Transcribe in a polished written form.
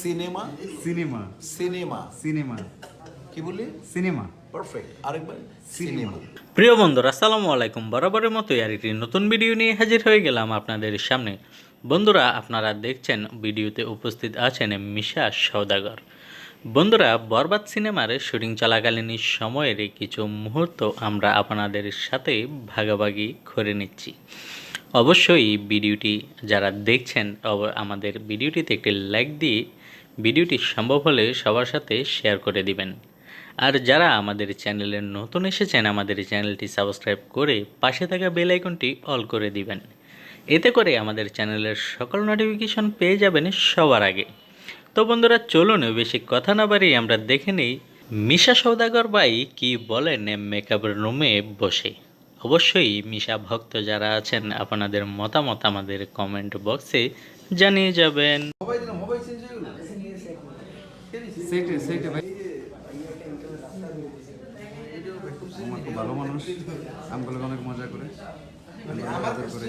Cinema cinema cinema cinema কি বলি cinema perfect আরেকবার সিনেমা প্রিয় বন্ধুরা আসসালামু আলাইকুম। বরাবরের মতোই আর একটি নতুন ভিডিও নিয়ে হাজির হয়ে গেলাম আপনাদের সামনে। বন্ধুরা আপনারা দেখছেন ভিডিওতে উপস্থিত আছেন মিশা সওদাগর। বন্ধুরা বরবাদ সিনেমার শুটিং চলাকালীন সময়ের কিছু মুহূর্ত আমরা আপনাদের সাথে ভাগাভাগি করে নিচ্ছি। অবশ্যই ভিডিওটি যারা দেখছেন আমাদের ভিডিওটিতে একটি লাইক দিয়ে ভিডিওটি সম্ভব হলে সবার সাথে শেয়ার করে দিবেন। আর যারা আমাদের চ্যানেলে নতুন এসেছেন আমাদের চ্যানেলটি সাবস্ক্রাইব করে পাশে থাকা বেল আইকনটি অল করে দিবেন। এতে করে আমাদের চ্যানেলের সকল নোটিফিকেশন পেয়ে যাবেন সবার আগে। তো বন্ধুরা চলুন বেশি কথা না বাড়িয়ে আমরা দেখে নিই মিশা সওদাগর ভাই কি বলেন মেকআপ রুমে বসে। অবশ্যই মিশা ভক্ত যারা আছেন আপনাদের মতামত আমাদের কমেন্ট বক্সে জানিয়ে যাবেন। সেটে সেটে ভাই আমার খুব ভালো মানুষ, আমগুলো অনেক মজা করে আদর করে।